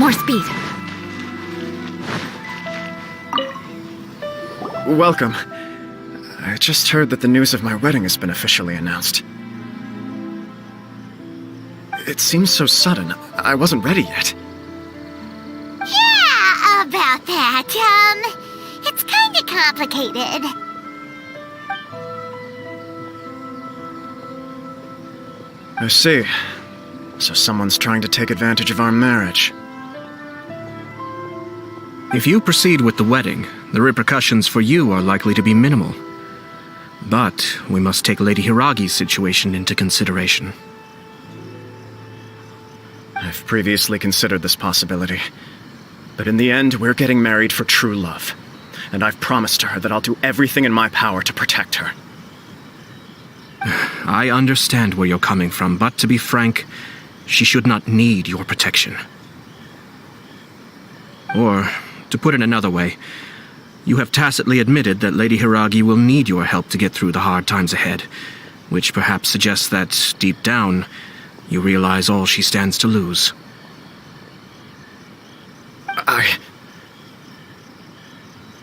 More speed. Welcome. I just heard that the news of my wedding has been officially announced. It seems so sudden. I wasn't ready yet. Yeah, about that. It's kinda complicated. I see. So someone's trying to take advantage of our marriage. If you proceed with the wedding, the repercussions for you are likely to be minimal. But we must take Lady Hiragi's situation into consideration. I've previously considered this possibility. But in the end, we're getting married for true love. And I've promised her that I'll do everything in my power to protect her. I understand where you're coming from, but to be frank, she should not need your protection. Or, to put it another way, you have tacitly admitted that Lady Hiragi will need your help to get through the hard times ahead, which perhaps suggests that, deep down, you realize all she stands to lose.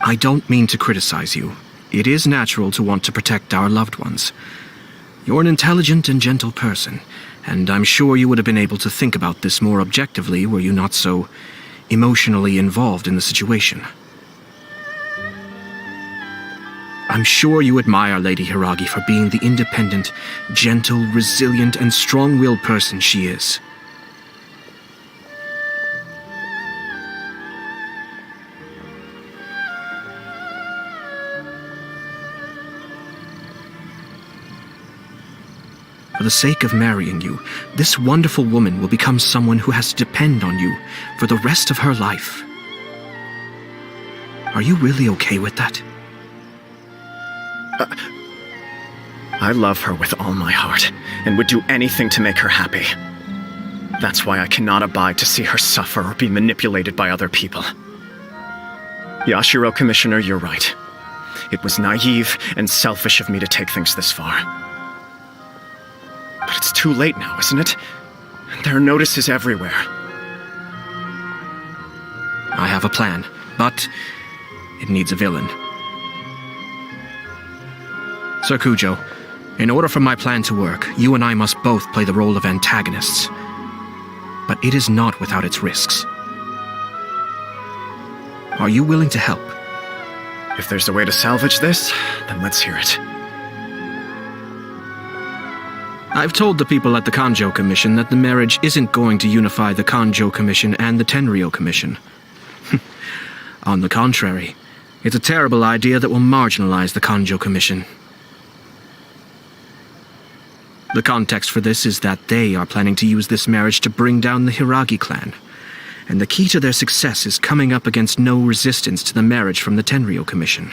I don't mean to criticize you. It is natural to want to protect our loved ones. You're an intelligent and gentle person, and I'm sure you would have been able to think about this more objectively were you not so emotionally involved in the situation. I'm sure you admire Lady Hiragi for being the independent, gentle, resilient, and strong-willed person she is. For the sake of marrying you, this wonderful woman will become someone who has to depend on you for the rest of her life. Are you really okay with that? I love her with all my heart, and would do anything to make her happy. That's why I cannot abide to see her suffer or be manipulated by other people. Yashiro, Commissioner, you're right. It was naive and selfish of me to take things this far. But it's too late now, isn't it? There are notices everywhere. I have a plan, but it needs a villain. Sir Kujo, in order for my plan to work, you and I must both play the role of antagonists. But it is not without its risks. Are you willing to help? If there's a way to salvage this, then let's hear it. I've told the people at the Kanjo Commission that the marriage isn't going to unify the Kanjo Commission and the Tenryou Commission. On the contrary, it's a terrible idea that will marginalize the Kanjo Commission. The context for this is that they are planning to use this marriage to bring down the Hiragi clan, and the key to their success is coming up against no resistance to the marriage from the Tenryou Commission.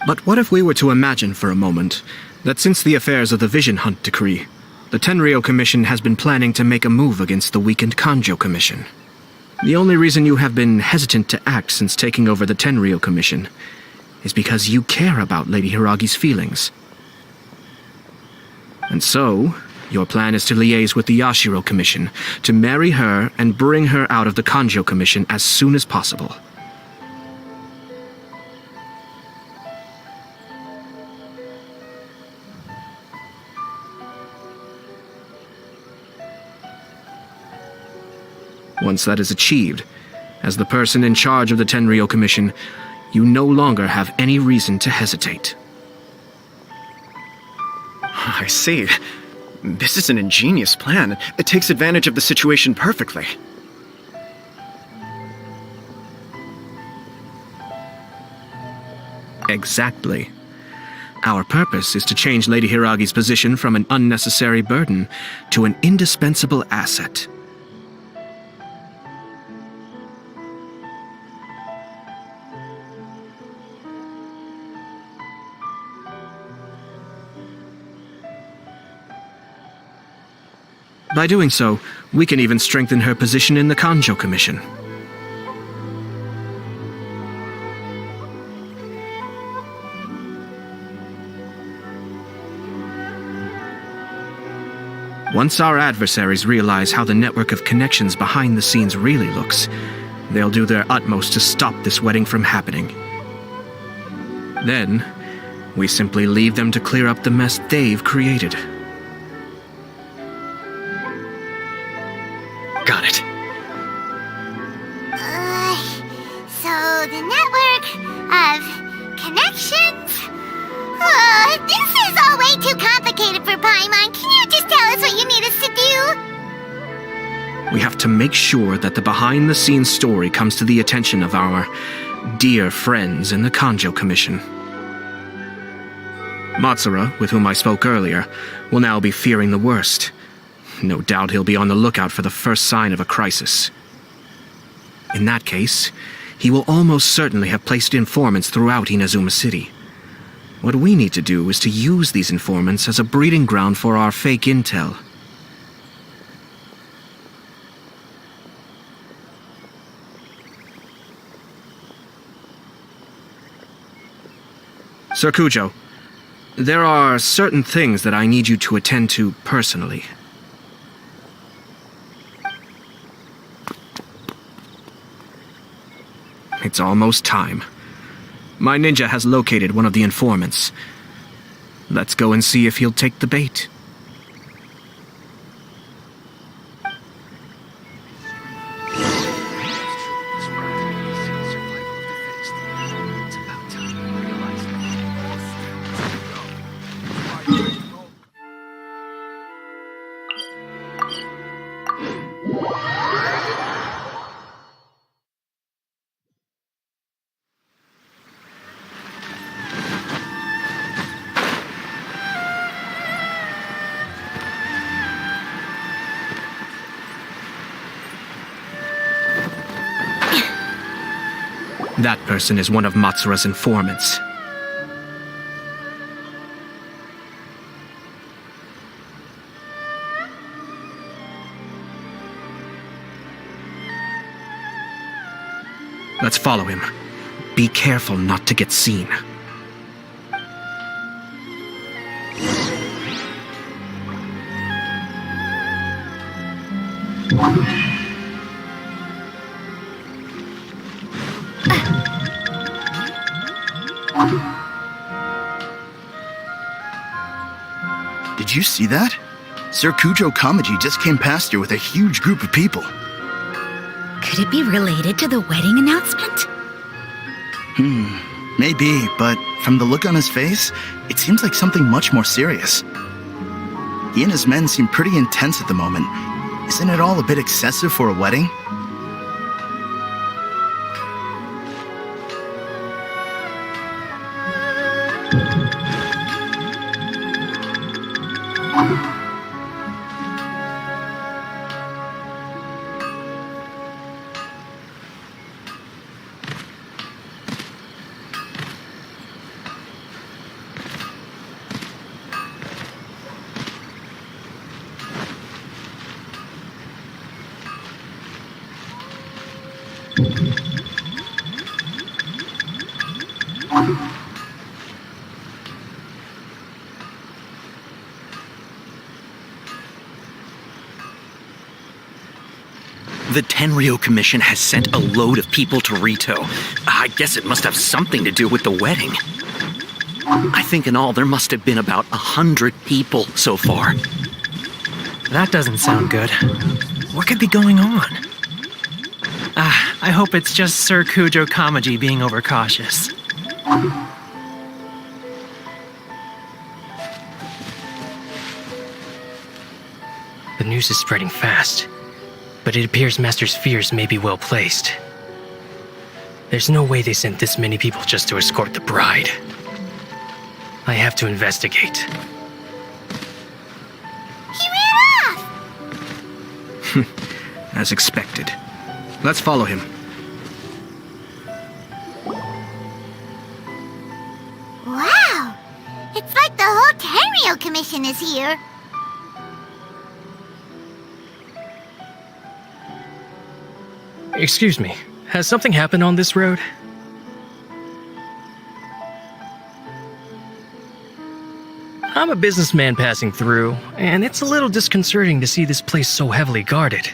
But what if we were to imagine for a moment that since the affairs of the Vision Hunt Decree, the Tenryou Commission has been planning to make a move against the weakened Kanjo Commission? The only reason you have been hesitant to act since taking over the Tenryou Commission is because you care about Lady Hiragi's feelings. And so, your plan is to liaise with the Yashiro Commission to marry her and bring her out of the Kanjo Commission as soon as possible. Once that is achieved, as the person in charge of the Tenryou Commission, you no longer have any reason to hesitate. I see. This is an ingenious plan. It takes advantage of the situation perfectly. Exactly. Our purpose is to change Lady Hiragi's position from an unnecessary burden to an indispensable asset. By doing so, we can even strengthen her position in the Kanjo Commission. Once our adversaries realize how the network of connections behind the scenes really looks, they'll do their utmost to stop this wedding from happening. Then, we simply leave them to clear up the mess they've created. Got it. So the network of connections? This is all way too complicated for Paimon. Can you just tell us what you need us to do? We have to make sure that the behind-the-scenes story comes to the attention of our dear friends in the Kanjo Commission. Matsura, with whom I spoke earlier, will now be fearing the worst. No doubt he'll be on the lookout for the first sign of a crisis. In that case, he will almost certainly have placed informants throughout Inazuma City. What we need to do is to use these informants as a breeding ground for our fake intel. Sir Kujo, there are certain things that I need you to attend to personally. It's almost time. My ninja has located one of the informants. Let's go and see if he'll take the bait. That person is one of Matsura's informants. Let's follow him. Be careful not to get seen. Did you see that? Sir Kujo Kamaji just came past here with a huge group of people. Could it be related to the wedding announcement? Maybe, but from the look on his face, it seems like something much more serious. He and his men seem pretty intense at the moment. Isn't it all a bit excessive for a wedding? The Tenryou Commission has sent a load of people to Rito. I guess it must have something to do with the wedding. I think in all there must have been about 100 people so far. That doesn't sound good. What could be going on? I hope it's just Sir Kujo Kamaji being overcautious. The news is spreading fast, but it appears Master's fears may be well placed. There's no way they sent this many people just to escort the bride. I have to investigate. He ran off! As expected. Let's follow him. Wow! It's like the whole Tenryou Commission is here. Excuse me, has something happened on this road? I'm a businessman passing through, and it's a little disconcerting to see this place so heavily guarded.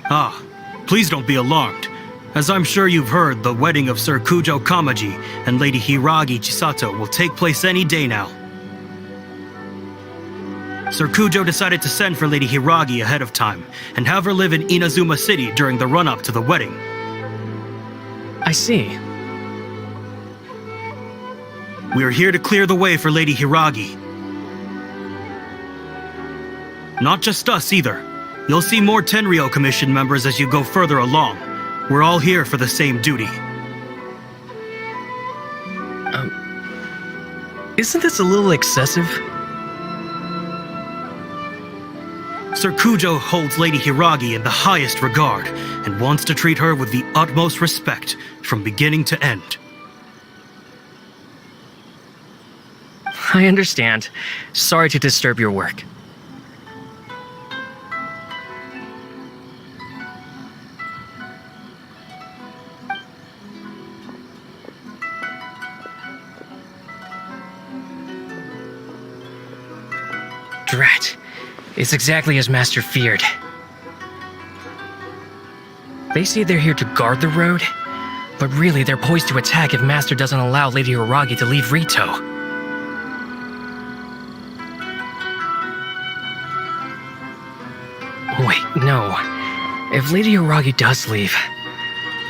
Ah, please don't be alarmed. As I'm sure you've heard, the wedding of Sir Kujo Kamaji and Lady Hiragi Chisato will take place any day now. Sir Kujo decided to send for Lady Hiragi ahead of time and have her live in Inazuma City during the run-up to the wedding. I see. We are here to clear the way for Lady Hiragi. Not just us either. You'll see more Tenryou Commission members as you go further along. We're all here for the same duty. Isn't this a little excessive? Sir Kujo holds Lady Hiragi in the highest regard and wants to treat her with the utmost respect from beginning to end. I understand. Sorry to disturb your work. Drat. It's exactly as Master feared. They say they're here to guard the road, but really they're poised to attack if Master doesn't allow Lady Hiragi to leave Rito. Wait, no. If Lady Hiragi does leave,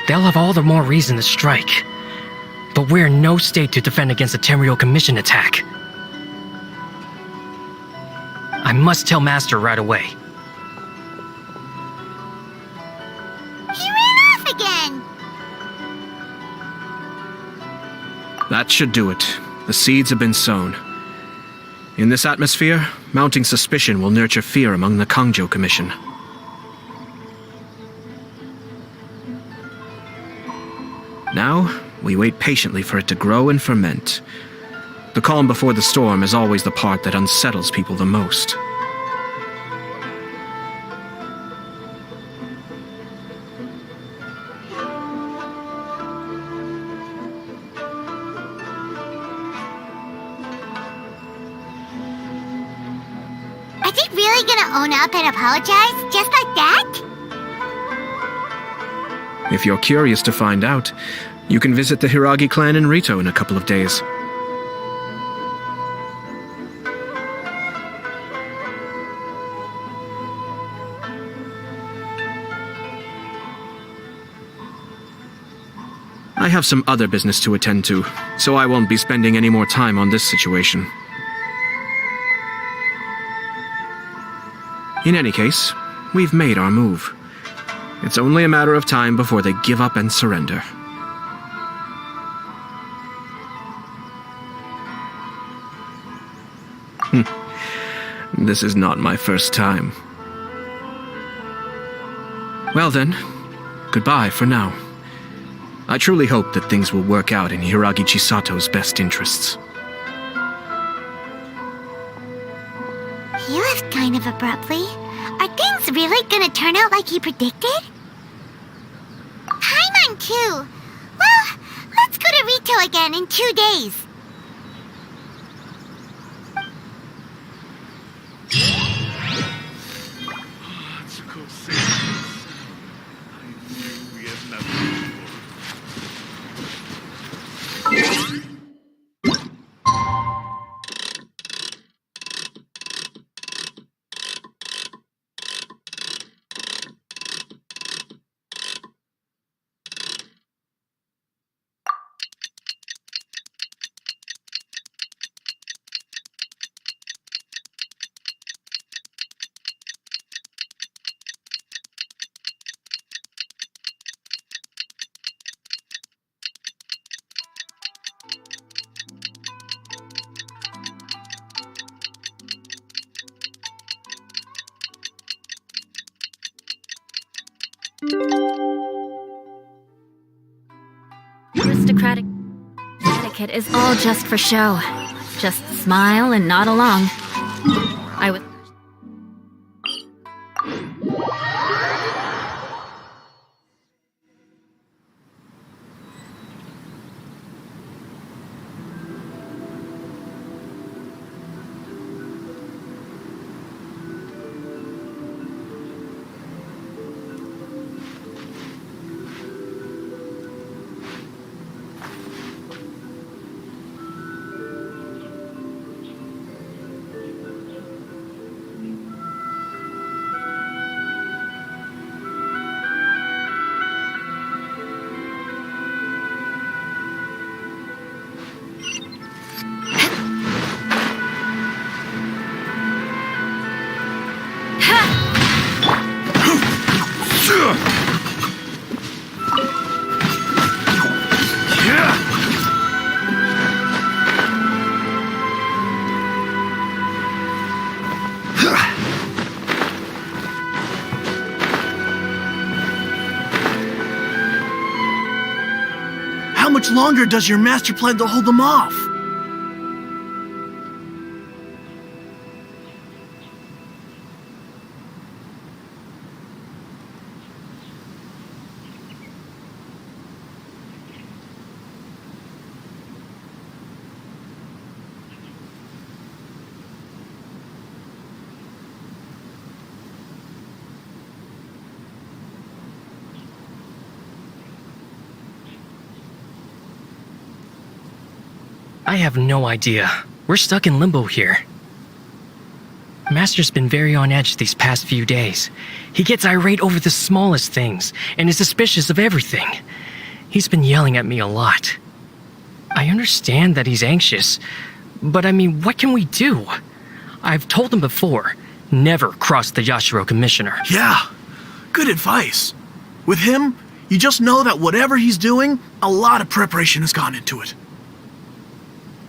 they'll have all the more reason to strike. But we're in no state to defend against the Tenryou Commission attack. I must tell Master right away. He ran off again! That should do it. The seeds have been sown. In this atmosphere, mounting suspicion will nurture fear among the Kangjo Commission. Now, we wait patiently for it to grow and ferment. The calm before the storm is always the part that unsettles people the most. Are they really gonna own up and apologize just like that? If you're curious to find out, you can visit the Hiragi clan in Rito in a couple of days. I have some other business to attend to, so I won't be spending any more time on this situation. In any case, we've made our move. It's only a matter of time before they give up and surrender. This is not my first time. Well then, goodbye for now. I truly hope that things will work out in Hiragi Chisato's best interests. He left kind of abruptly. Are things really gonna turn out like he predicted? Paimon too. Well, let's go to Rito again in 2 days. Aristocratic etiquette is all just for show. Just smile and nod along. I would... much longer does your master plan to hold them off? I have no idea. We're stuck in limbo here. Master's been very on edge these past few days. He gets irate over the smallest things and is suspicious of everything. He's been yelling at me a lot. I understand that he's anxious, but I mean, what can we do? I've told him before, never cross the Yashiro Commissioner. Yeah, good advice. With him, you just know that whatever he's doing, a lot of preparation has gone into it.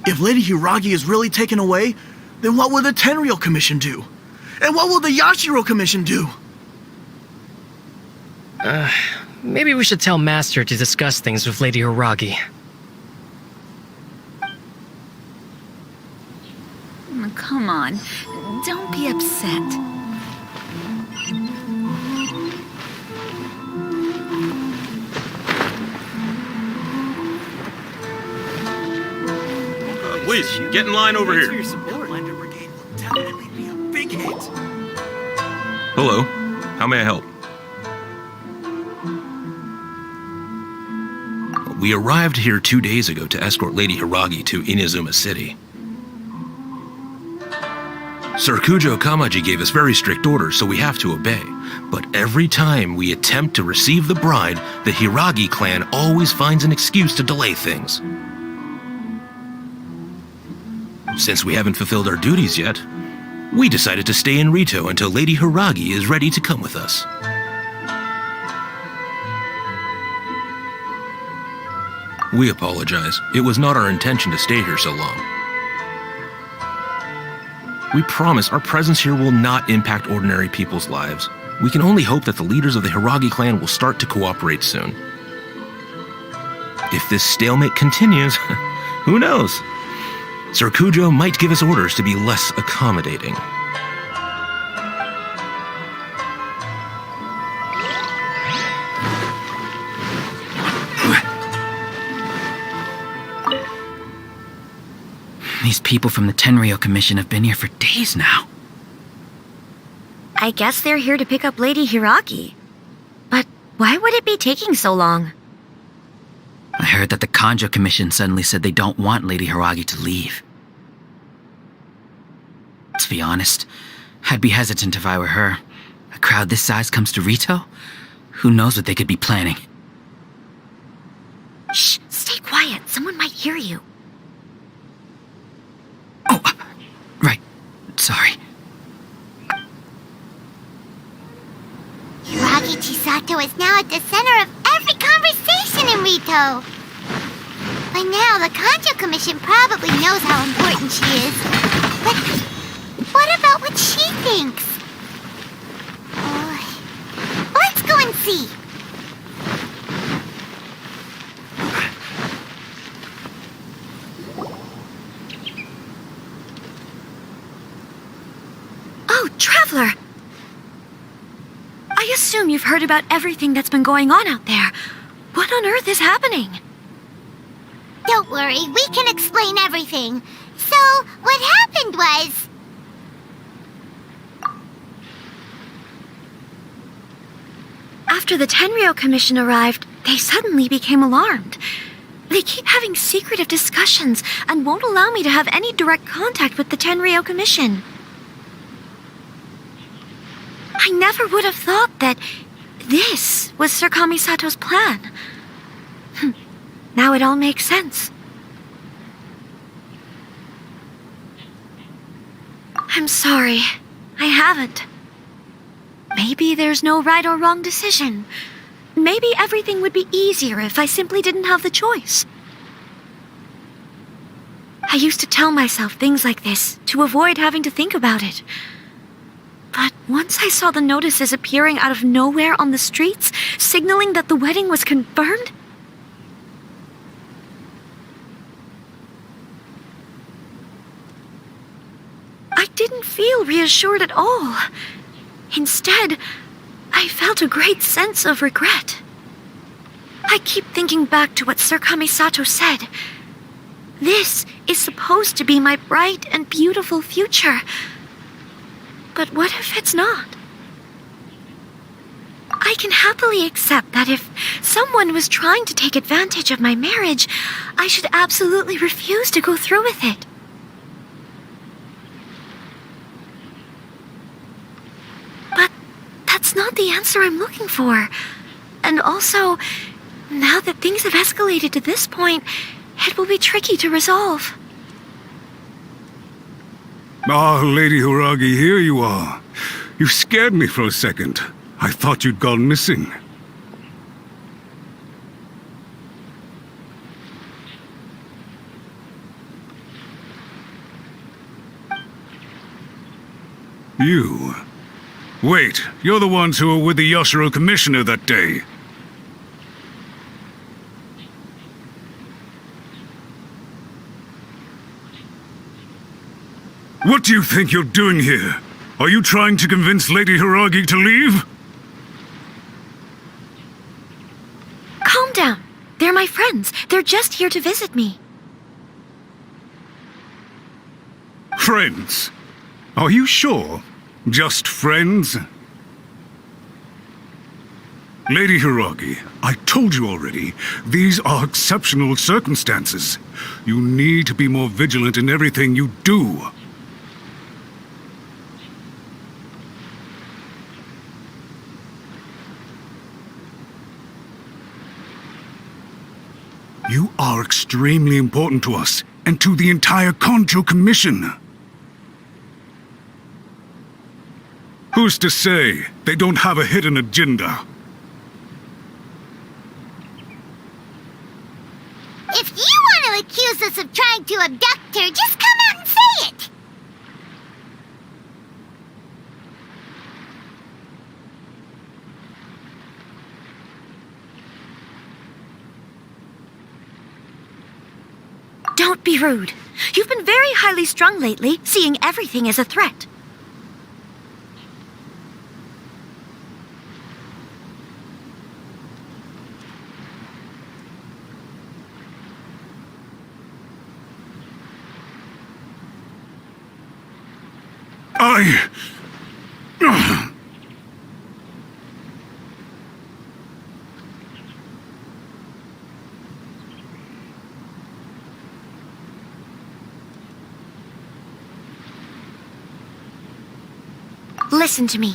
If Lady Hiragi is really taken away, then what will the Tenryou Commission do? And what will the Yashiro Commission do? Maybe we should tell Master to discuss things with Lady Hiragi. Come on, don't be upset. Please, get in line over here. Hello, how may I help? We arrived here 2 days ago to escort Lady Hiragi to Inazuma City. Sir Kujo Kamaji gave us very strict orders, so we have to obey. But every time we attempt to receive the bride, the Hiragi clan always finds an excuse to delay things. Since we haven't fulfilled our duties yet, we decided to stay in Rito until Lady Hiragi is ready to come with us. We apologize. It was not our intention to stay here so long. We promise our presence here will not impact ordinary people's lives. We can only hope that the leaders of the Hiragi clan will start to cooperate soon. If this stalemate continues, who knows? Sir Kujo might give us orders to be less accommodating. These people from the Tenryou Commission have been here for days now. I guess they're here to pick up Lady Hiragi. But why would it be taking so long? I heard that the Kanjo Commission suddenly said they don't want Lady Hiragi to leave. To be honest, I'd be hesitant if I were her. A crowd this size comes to Rito? Who knows what they could be planning? Shh, stay quiet. Someone might hear you. Oh, right. Sorry. Hiragi Chisato is now at the center of every conversation in Rito. By now, the Kanjo Commission probably knows how important she is. But what about what she thinks? Let's go and see. Oh, Traveler! I assume you've heard about everything that's been going on out there. What on earth is happening? Don't worry, we can explain everything. So, what happened was... After the Tenryou Commission arrived, they suddenly became alarmed. They keep having secretive discussions and won't allow me to have any direct contact with the Tenryou Commission. I never would have thought that this was Sir Kamisato's plan. Now it all makes sense. I'm sorry. I haven't. Maybe there's no right or wrong decision. Maybe everything would be easier if I simply didn't have the choice. I used to tell myself things like this to avoid having to think about it. But once I saw the notices appearing out of nowhere on the streets, signaling that the wedding was confirmed, didn't feel reassured at all. Instead, I felt a great sense of regret. I keep thinking back to what Sir Kamisato said. This is supposed to be my bright and beautiful future. But what if it's not? I can happily accept that if someone was trying to take advantage of my marriage, I should absolutely refuse to go through with it. But that's not the answer I'm looking for. And also, now that things have escalated to this point, it will be tricky to resolve. Ah, Lady Hiragi, here you are. You scared me for a second. I thought you'd gone missing. You. Wait, you're the ones who were with the Yoshiro Commissioner that day. What do you think you're doing here? Are you trying to convince Lady Hiragi to leave? Calm down. They're my friends. They're just here to visit me. Friends? Are you sure? Just friends? Lady Hiragi, I told you already, these are exceptional circumstances. You need to be more vigilant in everything you do. You are extremely important to us, and to the entire Kanjo Commission. Who's to say they don't have a hidden agenda? If you want to accuse us of trying to abduct her, just come out and say it! Don't be rude. You've been very highly strung lately, seeing everything as a threat. Listen to me.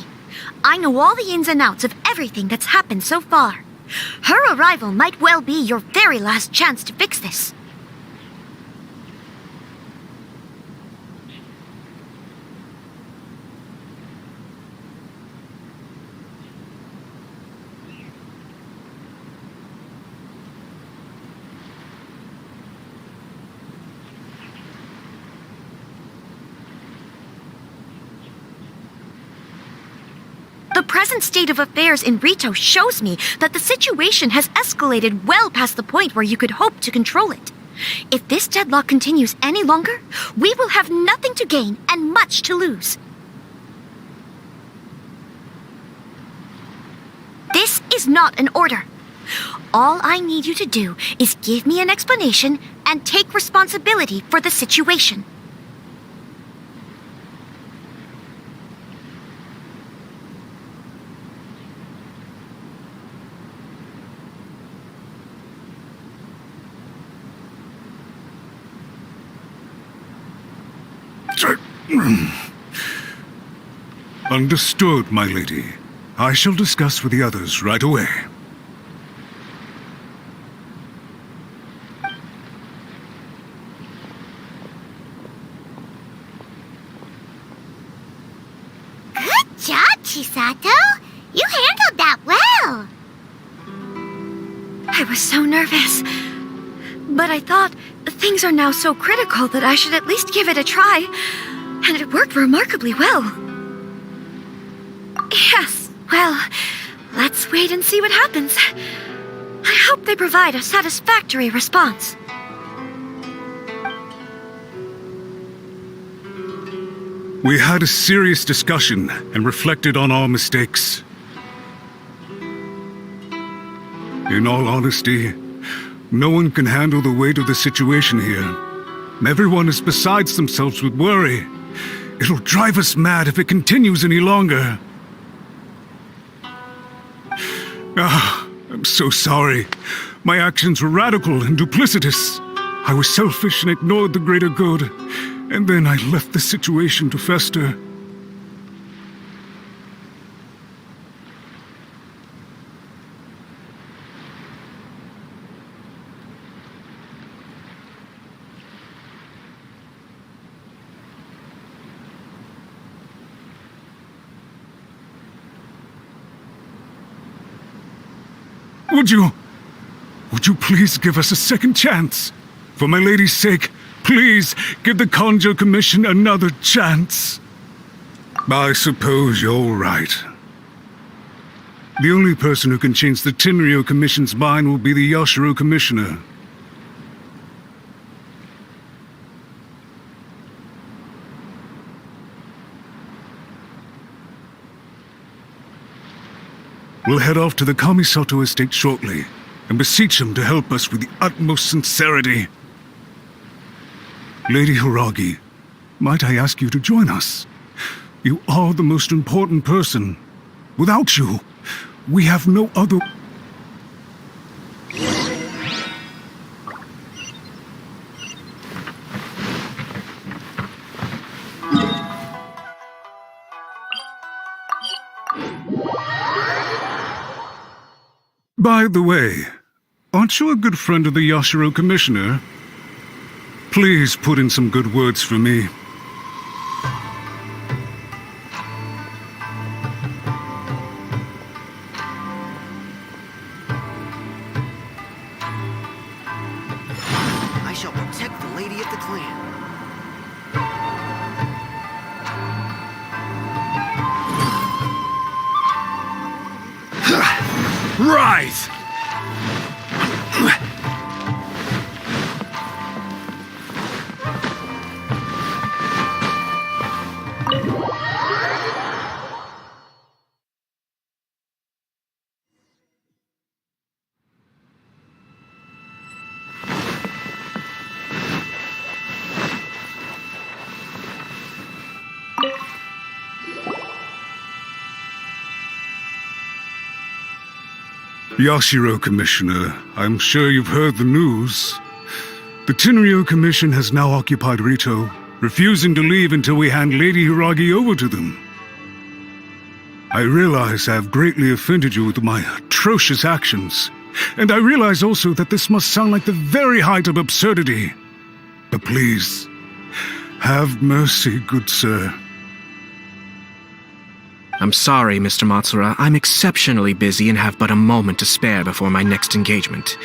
I know all the ins and outs of everything that's happened so far. Her arrival might well be your very last chance to fix this. The present state of affairs in Rito shows me that the situation has escalated well past the point where you could hope to control it. If this deadlock continues any longer, we will have nothing to gain and much to lose. This is not an order. All I need you to do is give me an explanation and take responsibility for the situation. Understood, my lady. I shall discuss with the others right away. Good job, Chisato. You handled that well. I was so nervous. But I thought things are now so critical that I should at least give it a try. And it worked remarkably well. Yes, well, let's wait and see what happens. I hope they provide a satisfactory response. We had a serious discussion and reflected on our mistakes. In all honesty, no one can handle the weight of the situation here. Everyone is besides themselves with worry. It'll drive us mad if it continues any longer. I'm so sorry. My actions were radical and duplicitous. I was selfish and ignored the greater good, and then I left the situation to fester. Would you please give us a second chance? For my lady's sake, please give the Conjo Commission another chance. I suppose you're right. The only person who can change the Tenryou Commission's mind will be the Yashiro Commissioner. We'll head off to the Kamisato estate shortly and beseech him to help us with the utmost sincerity. Lady Hiragi, might I ask you to join us? You are the most important person. Without you, we have no other... By the way, aren't you a good friend of the Yashiro Commissioner? Please put in some good words for me. I shall protect the lady of the clan. Rise! Yashiro Commissioner, I'm sure you've heard the news. The Tenryou Commission has now occupied Rito, refusing to leave until we hand Lady Hiragi over to them. I realize I have greatly offended you with my atrocious actions, and I realize also that this must sound like the very height of absurdity. But please, have mercy, good sir. I'm sorry, Mr. Matsura. I'm exceptionally busy and have but a moment to spare before my next engagement.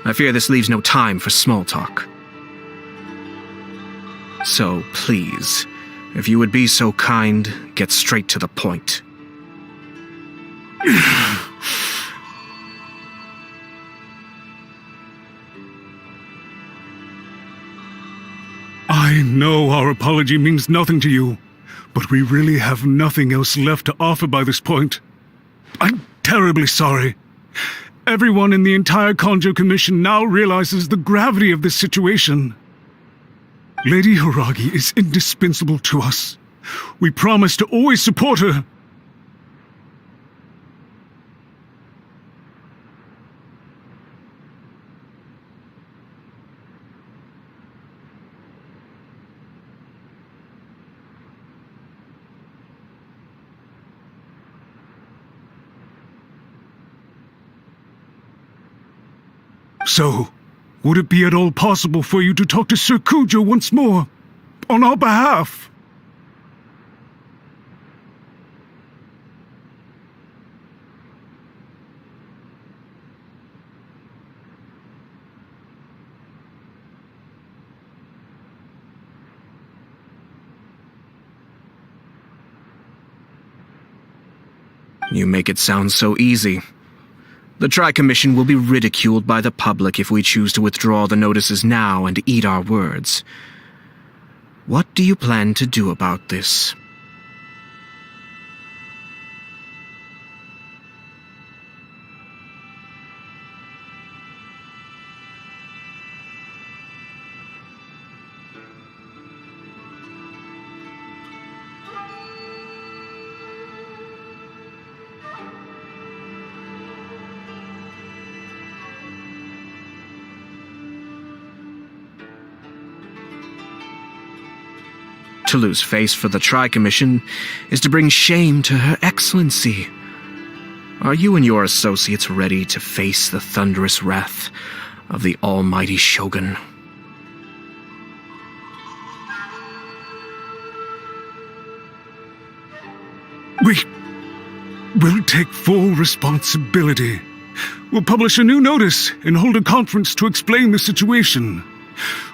I fear this leaves no time for small talk. So, please, if you would be so kind, get straight to the point. I know our apology means nothing to you, but we really have nothing else left to offer by this point. I'm terribly sorry. Everyone in the entire Conjo Commission now realizes the gravity of this situation. Lady Hiragi is indispensable to us. We promise to always support her. So, would it be at all possible for you to talk to Sir Kujo once more, on our behalf? You make it sound so easy. The Tri-Commission will be ridiculed by the public if we choose to withdraw the notices now and eat our words. What do you plan to do about this? To lose face for the Tri-Commission is to bring shame to Her Excellency. Are you and your associates ready to face the thunderous wrath of the almighty Shogun? We will take full responsibility. We'll publish a new notice and hold a conference to explain the situation.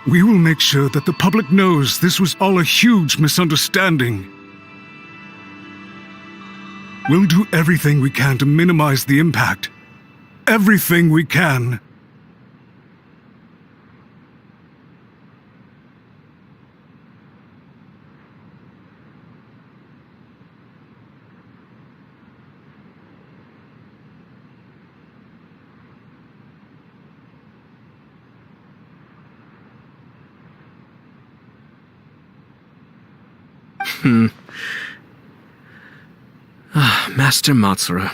We will make sure that the public knows this was all a huge misunderstanding. We'll do everything we can to minimize the impact. Everything we can. Master Matsura,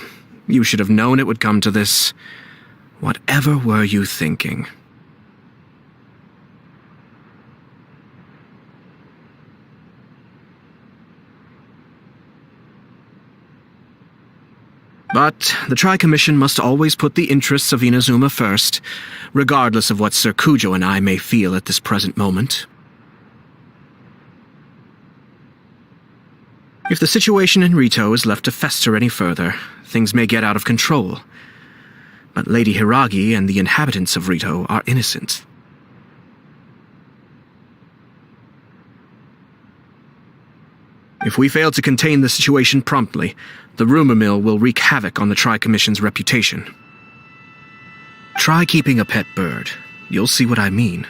you should have known it would come to this. Whatever were you thinking? But the Tri-Commission must always put the interests of Inazuma first, regardless of what Sir Kujo and I may feel at this present moment. If the situation in Rito is left to fester any further, things may get out of control. But Lady Hiragi and the inhabitants of Rito are innocent. If we fail to contain the situation promptly, the rumor mill will wreak havoc on the Tri-Commission's reputation. Try keeping a pet bird. You'll see what I mean.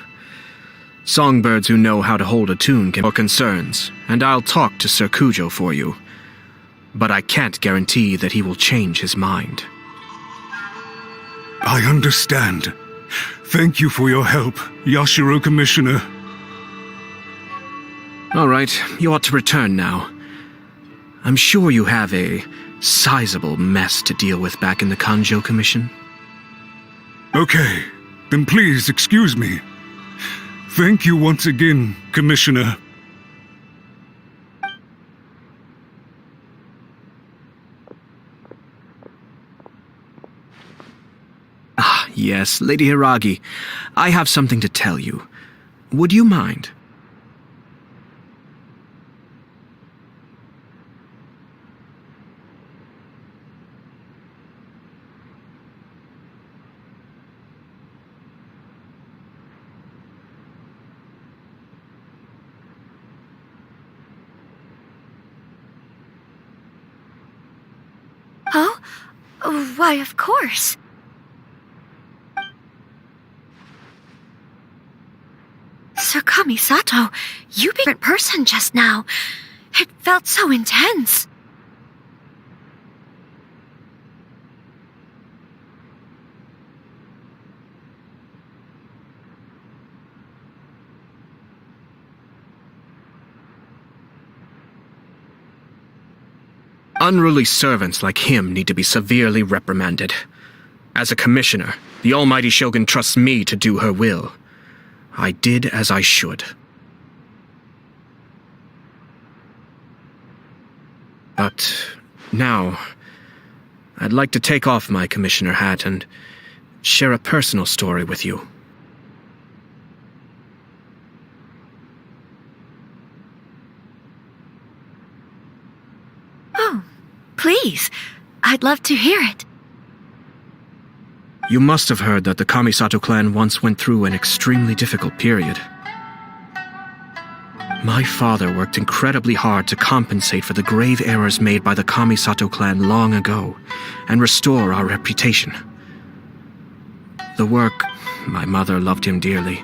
Songbirds who know how to hold a tune can have concerns, and I'll talk to Sir Kujo for you. But I can't guarantee that he will change his mind. I understand. Thank you for your help, Yashiro Commissioner. All right, you ought to return now. I'm sure you have a sizable mess to deal with back in the Kanjo Commission. Okay, then please excuse me. Thank you once again, Commissioner. Ah, yes, Lady Hiragi. I have something to tell you. Would you mind? Oh? Why, of course. Sir Kamisato, you became a different person just now. It felt so intense. Unruly servants like him need to be severely reprimanded. As a commissioner, the almighty Shogun trusts me to do her will. I did as I should. But now, I'd like to take off my commissioner hat and share a personal story with you. Oh, please. I'd love to hear it. You must have heard that the Kamisato clan once went through an extremely difficult period. My father worked incredibly hard to compensate for the grave errors made by the Kamisato clan long ago and restore our reputation. The work, my mother loved him dearly.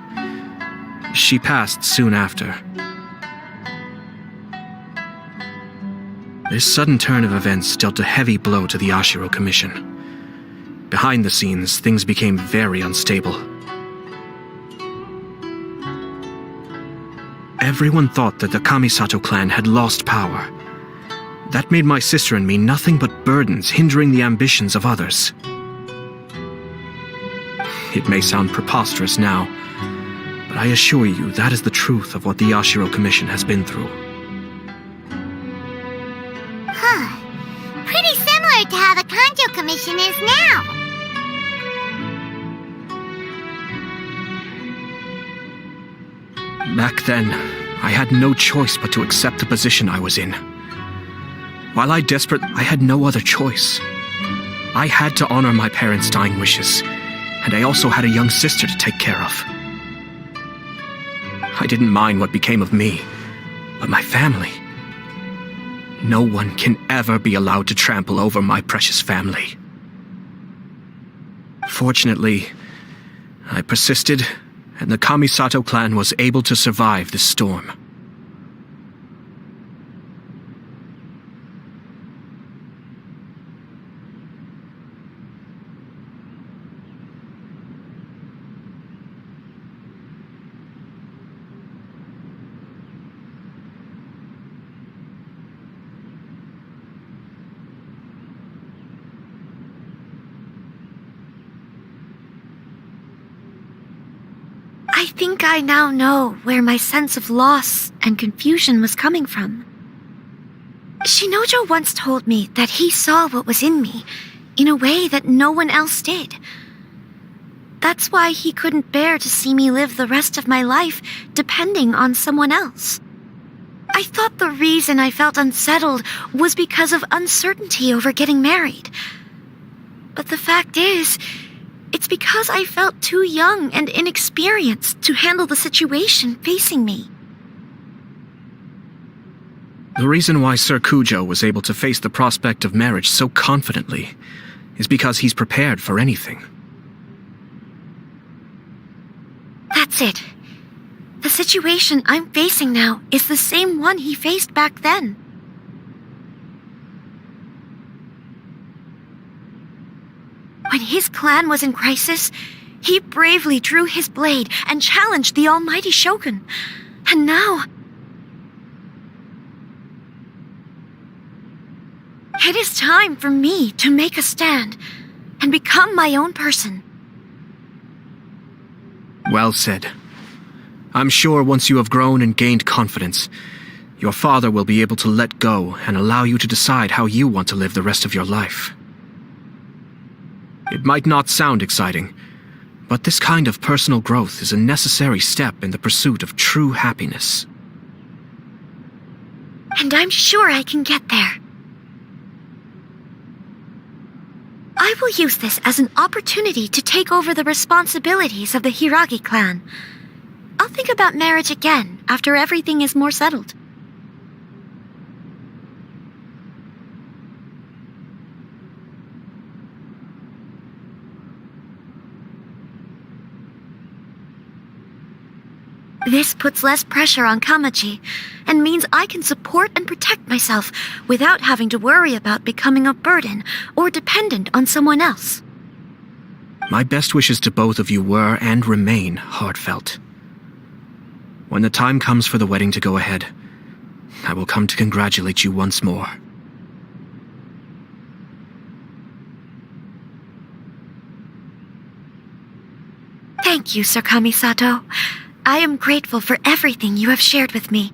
She passed soon after. This sudden turn of events dealt a heavy blow to the Ashiro Commission. Behind the scenes, things became very unstable. Everyone thought that the Kamisato clan had lost power. That made my sister and me nothing but burdens hindering the ambitions of others. It may sound preposterous now, but I assure you that is the truth of what the Ashiro Commission has been through. Pretty similar to how the Kanjo Commission is now. Back then, I had no choice but to accept the position I was in. While I had no other choice. I had to honor my parents' dying wishes, and I also had a young sister to take care of. I didn't mind what became of me, but my family. No one can ever be allowed to trample over my precious family. Fortunately, I persisted, and the Kamisato clan was able to survive this storm. I think I now know where my sense of loss and confusion was coming from. Shinojo once told me that he saw what was in me in a way that no one else did. That's why he couldn't bear to see me live the rest of my life depending on someone else. I thought the reason I felt unsettled was because of uncertainty over getting married. But the fact is, it's because I felt too young and inexperienced to handle the situation facing me. The reason why Sir Kujo was able to face the prospect of marriage so confidently is because he's prepared for anything. That's it. The situation I'm facing now is the same one he faced back then. When his clan was in crisis, he bravely drew his blade and challenged the almighty Shogun. And now... it is time for me to make a stand and become my own person. Well said. I'm sure once you have grown and gained confidence, your father will be able to let go and allow you to decide how you want to live the rest of your life. It might not sound exciting, but this kind of personal growth is a necessary step in the pursuit of true happiness. And I'm sure I can get there. I will use this as an opportunity to take over the responsibilities of the Hiragi clan. I'll think about marriage again after everything is more settled. This puts less pressure on Kamaji, and means I can support and protect myself without having to worry about becoming a burden or dependent on someone else. My best wishes to both of you were and remain heartfelt. When the time comes for the wedding to go ahead, I will come to congratulate you once more. Thank you, Sir Kamisato. I am grateful for everything you have shared with me.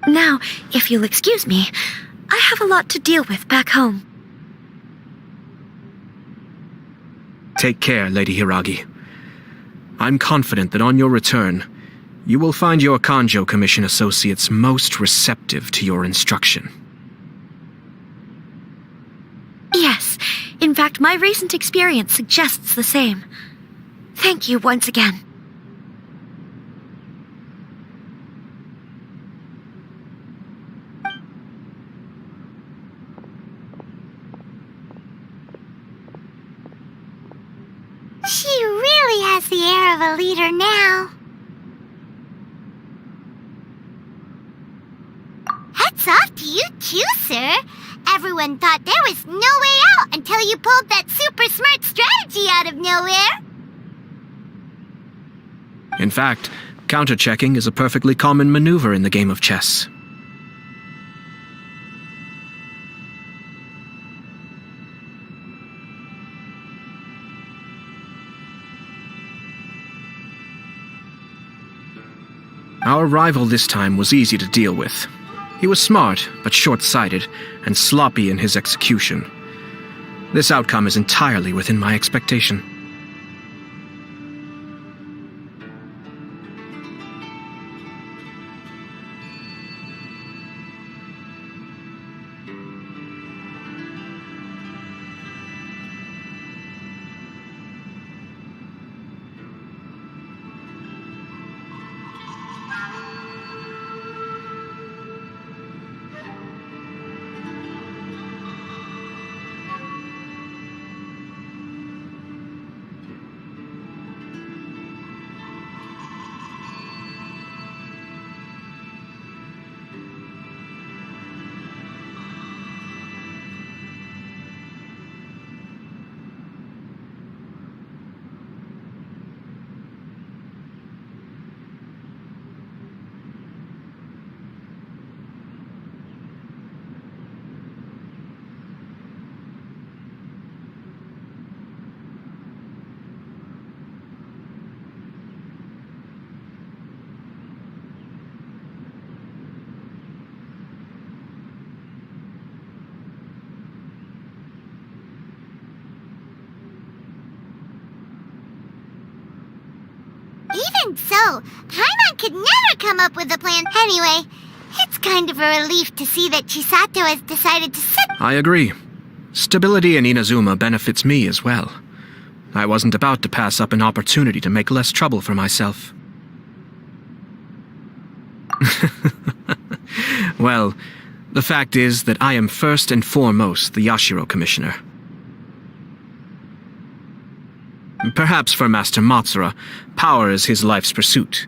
Now, if you'll excuse me, I have a lot to deal with back home. Take care, Lady Hiragi. I'm confident that on your return, you will find your Kanjo Commission associates most receptive to your instruction. Yes, in fact, my recent experience suggests the same. Thank you once again. She really has the air of a leader now. Heads up! sir. Everyone thought there was no way out until you pulled that super smart strategy out of nowhere. In fact, counter-checking is a perfectly common maneuver in the game of chess. Our rival this time was easy to deal with. He was smart, but short-sighted, and sloppy in his execution. This outcome is entirely within my expectation. Even so, Paimon could never come up with a plan. Anyway, it's kind of a relief to see that Chisato has decided to sit. I agree. Stability in Inazuma benefits me as well. I wasn't about to pass up an opportunity to make less trouble for myself. Well, the fact is that I am first and foremost the Yashiro Commissioner. Perhaps for Master Matsura, power is his life's pursuit.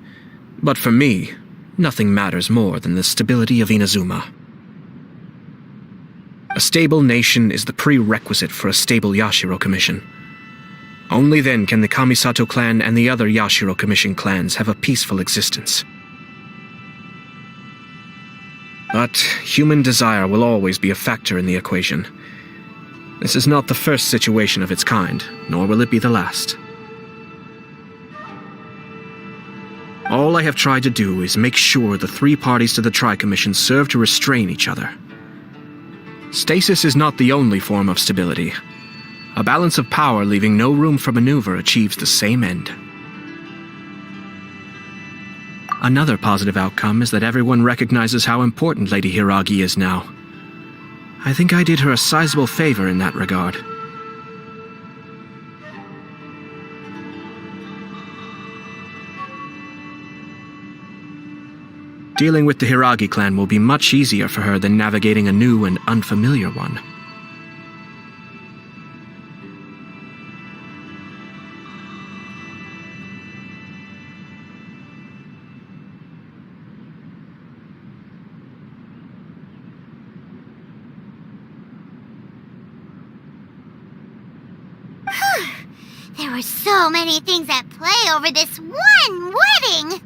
But for me, nothing matters more than the stability of Inazuma. A stable nation is the prerequisite for a stable Yashiro Commission. Only then can the Kamisato clan and the other Yashiro Commission clans have a peaceful existence. But human desire will always be a factor in the equation. This is not the first situation of its kind, nor will it be the last. All I have tried to do is make sure the three parties to the Tri-Commission serve to restrain each other. Stasis is not the only form of stability. A balance of power leaving no room for maneuver achieves the same end. Another positive outcome is that everyone recognizes how important Lady Hiragi is now. I think I did her a sizable favor in that regard. Dealing with the Hiragi clan will be much easier for her than navigating a new and unfamiliar one. There were so many things at play over this one wedding!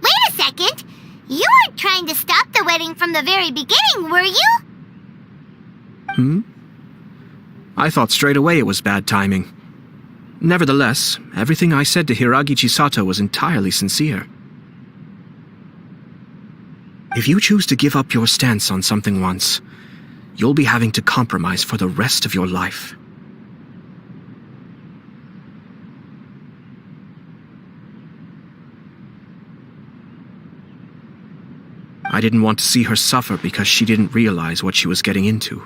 Wait a second! You weren't trying to stop the wedding from the very beginning, were you? I thought straight away it was bad timing. Nevertheless, everything I said to Hiragi Chisato was entirely sincere. If you choose to give up your stance on something once, you'll be having to compromise for the rest of your life. I didn't want to see her suffer because she didn't realize what she was getting into.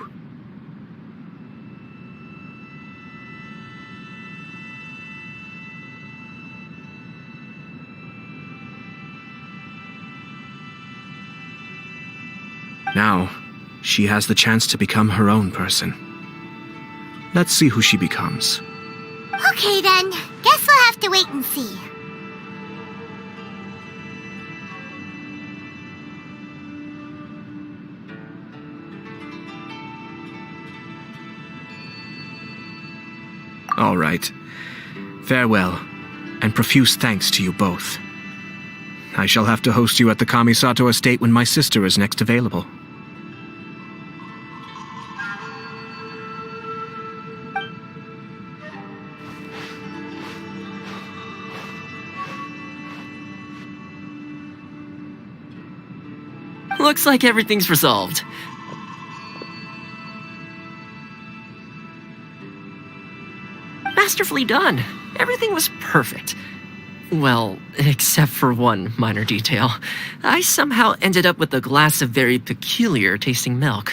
Now, she has the chance to become her own person. Let's see who she becomes. Okay then, guess we'll have to wait and see. All right. Farewell, and profuse thanks to you both. I shall have to host you at the Kamisato estate when my sister is next available. Looks like everything's resolved. Masterfully done. Everything was perfect. Well, except for one minor detail. I somehow ended up with a glass of very peculiar tasting milk.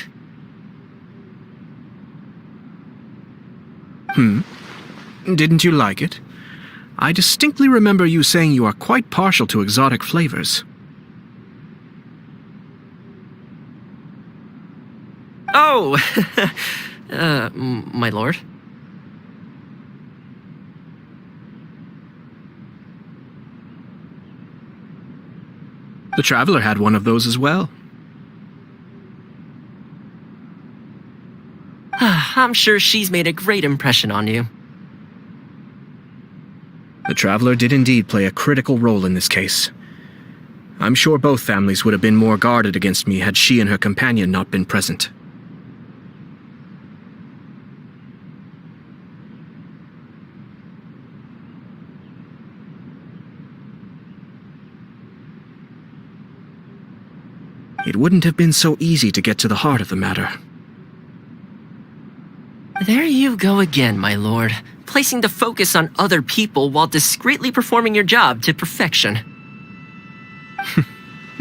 Didn't you like it? I distinctly remember you saying you are quite partial to exotic flavors. Oh! My lord? The Traveler had one of those as well. I'm sure she's made a great impression on you. The Traveler did indeed play a critical role in this case. I'm sure both families would have been more guarded against me had she and her companion not been present. It wouldn't have been so easy to get to the heart of the matter. There you go again, my lord. Placing the focus on other people while discreetly performing your job to perfection.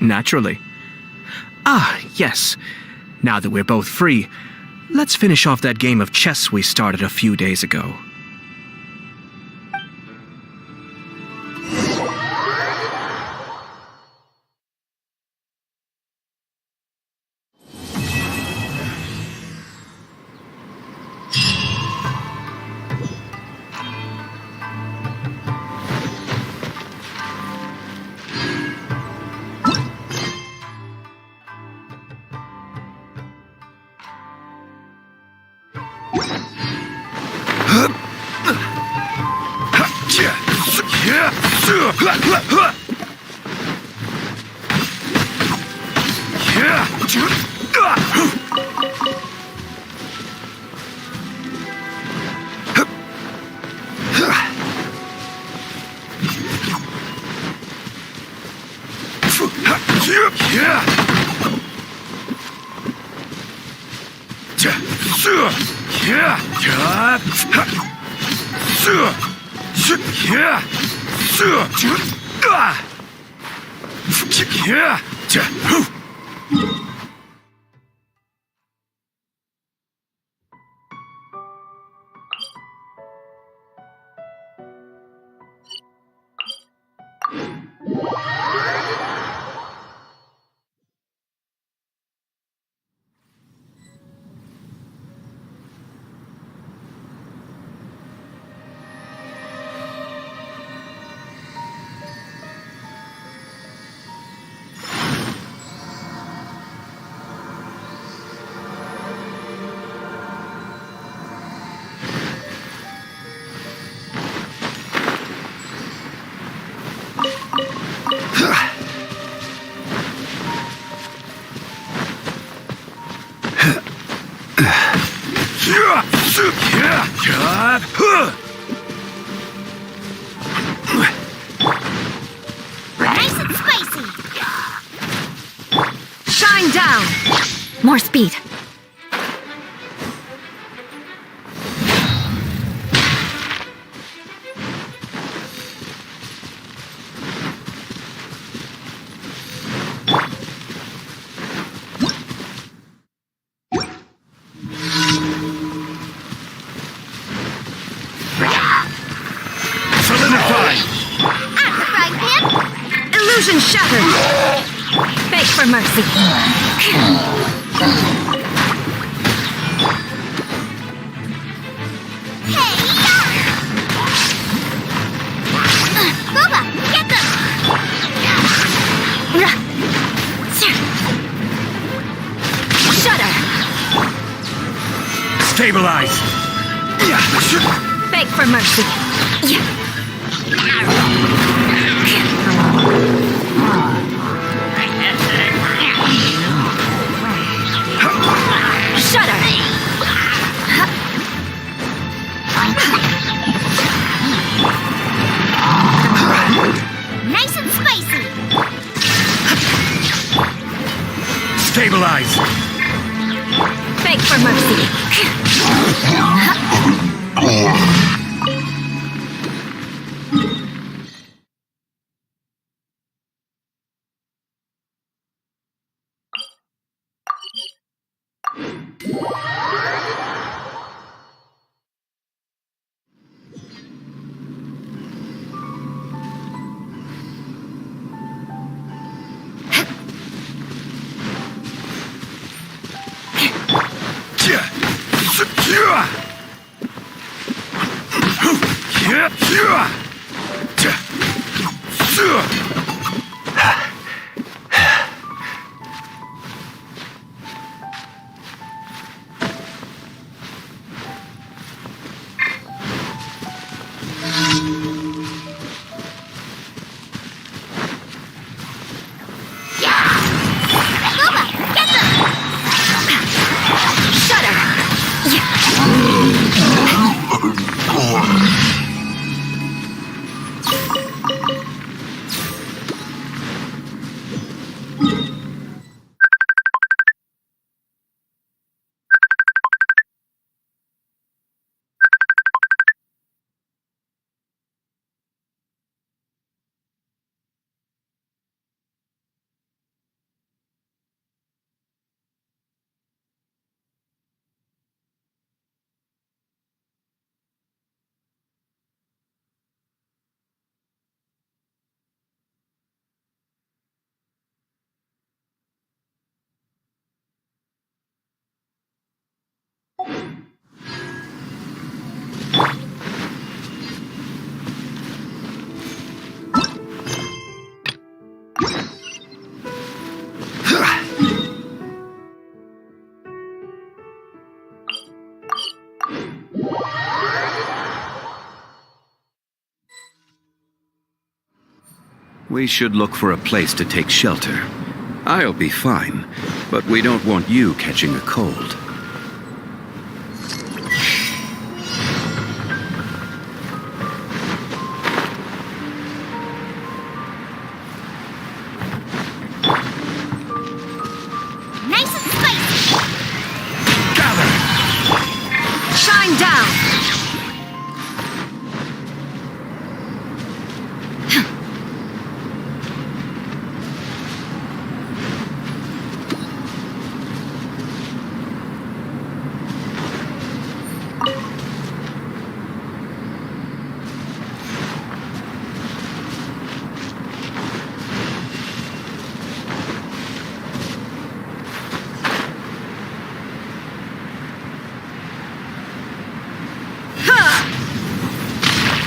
Naturally. Ah, yes. Now that we're both free, let's finish off that game of chess we started a few days ago. Nice and spicy. Shine down! More speed. Illusion shattered! Fake for mercy. Booba, get them! Shudder. Stabilize! Beg for mercy. Shudder. Nice and spicy! Stabilize! Beg for mercy. Booba, get them! Shudder. We should look for a place to take shelter. I'll be fine, but we don't want you catching a cold. Nice and spicy! Gather! Shine down.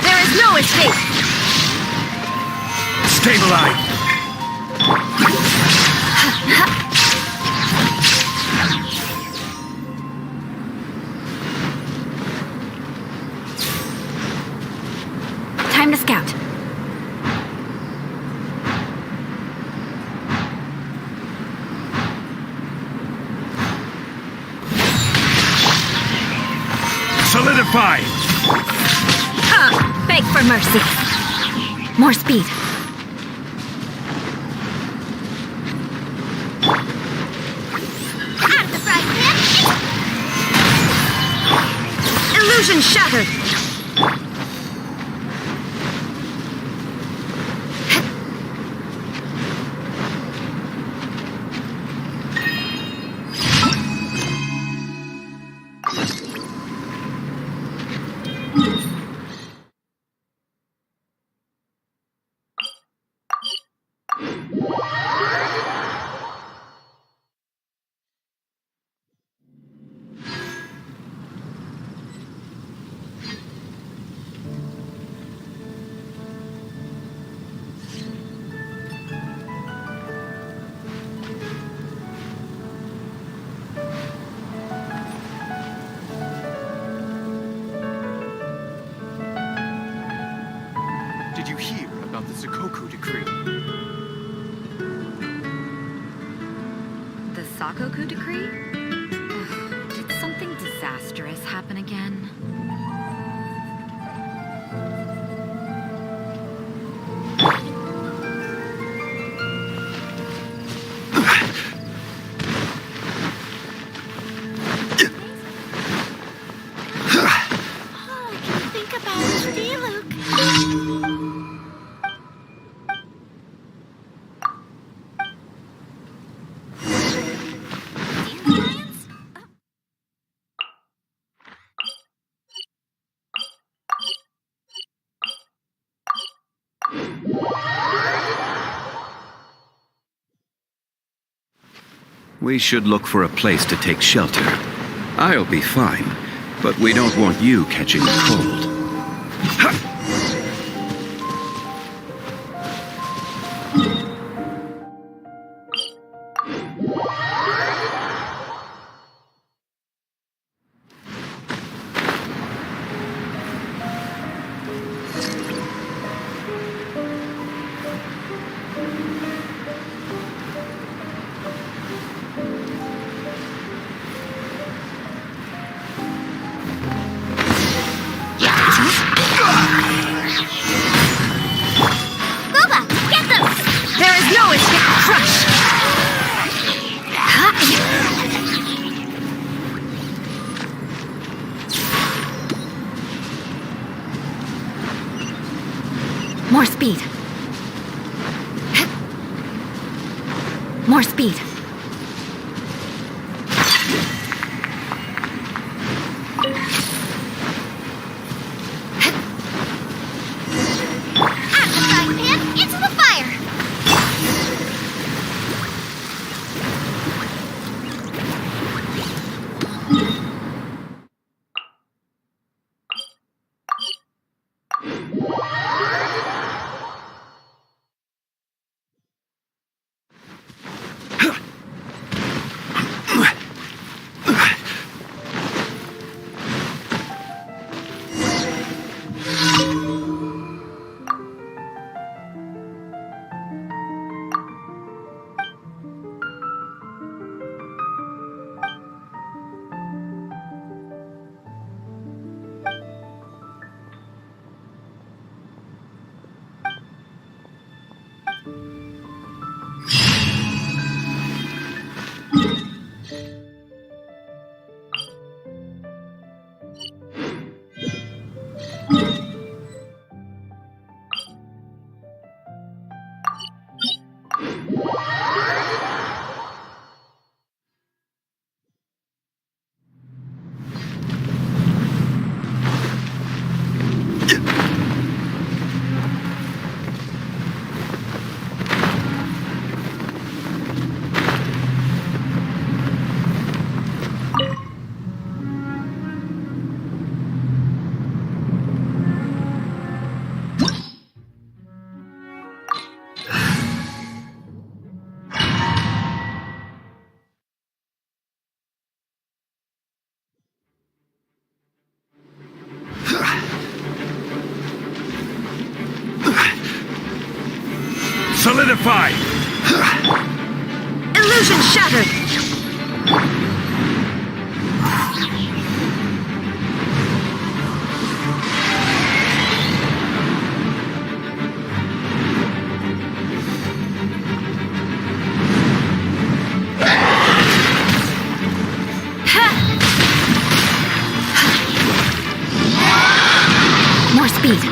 There is no escape. Stabilize! Time to scout. Solidify! Beg for mercy. More speed. Out of the frying pan! Illusion shattered. The Sakoku decree? Did something disastrous happen again? We should look for a place to take shelter. I'll be fine, but we don't want you catching a cold. More speed. More speed. Out the frying pan, into the fire! Solidify! Illusion shattered! More speed.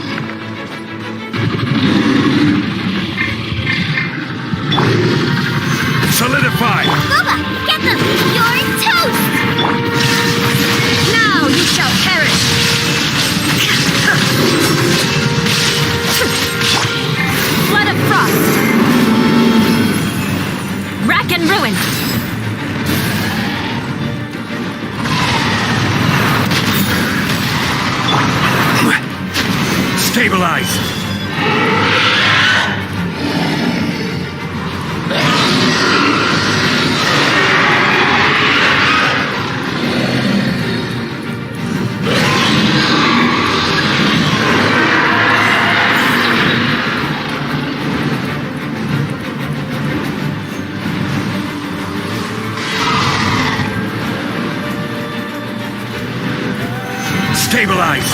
Solidify! Boba, get them! You're toast! Now you shall perish! Flood of frost. Rack and ruin. Stabilize! Stabilize!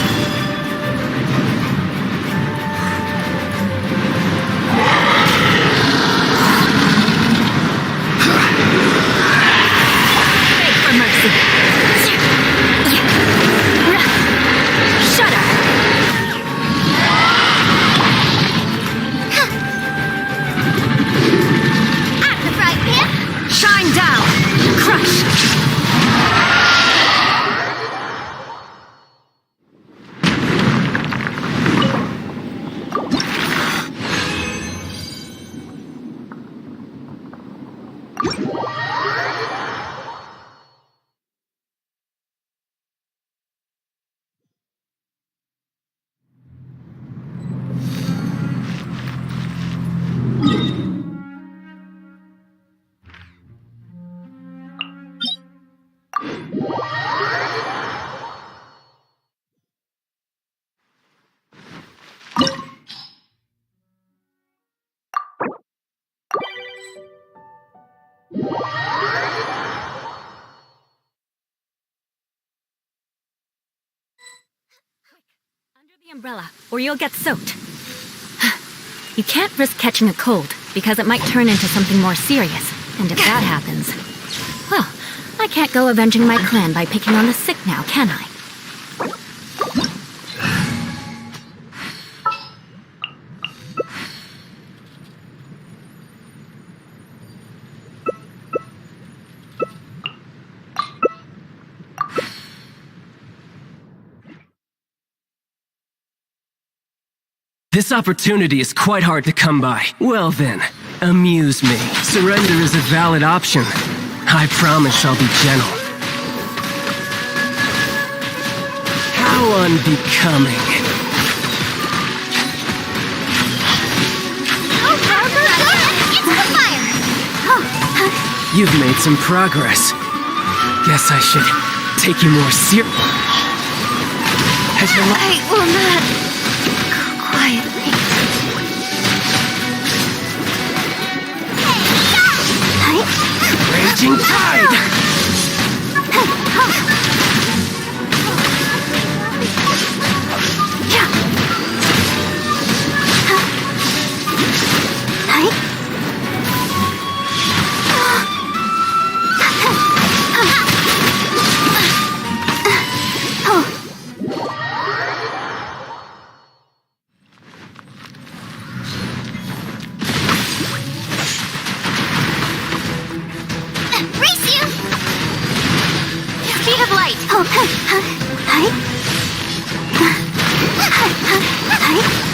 Beg for mercy. Shut up. At the fry pan. Shine down. Crush. The umbrella, or you'll get soaked. You can't risk catching a cold, because it might turn into something more serious. And if that happens, well, I can't go avenging my clan by picking on the sick now, can I? This opportunity is quite hard to come by. Well then, amuse me. Surrender is a valid option. I promise I'll be gentle. How unbecoming. It's the fire! You've made some progress. Guess I should take you more seriously. Has your I will not. Quietly. raging tide!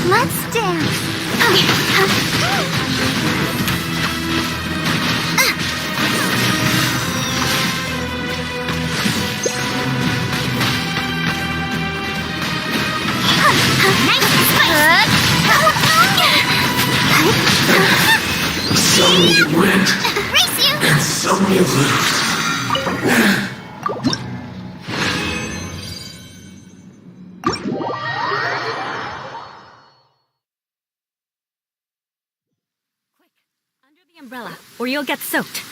Let's dance. Some you win, and some you lose. Umbrella, or you'll get soaked.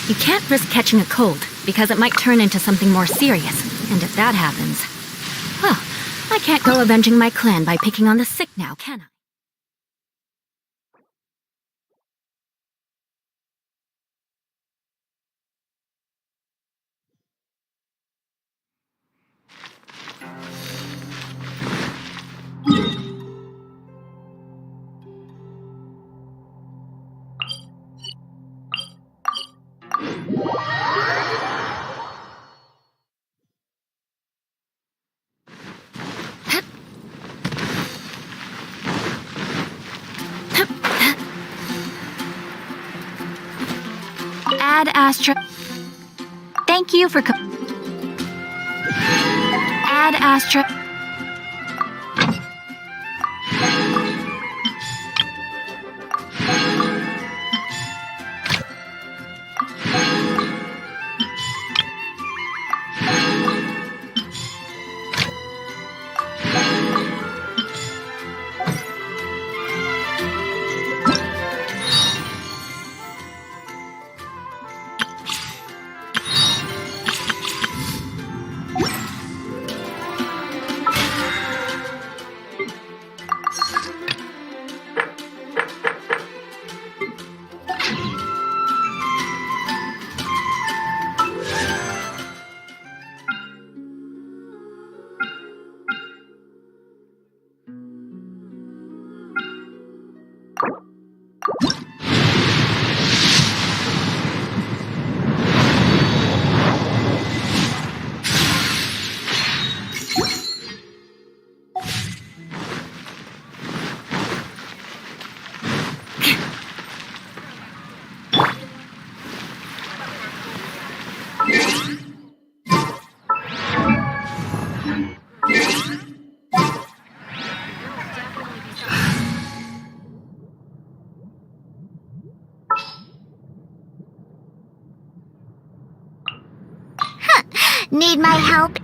You can't risk catching a cold, because it might turn into something more serious. And if that happens, well, I can't go avenging my clan by picking on the sick now, can I? Ad Astra. Thank you for Ad Astra. Need my help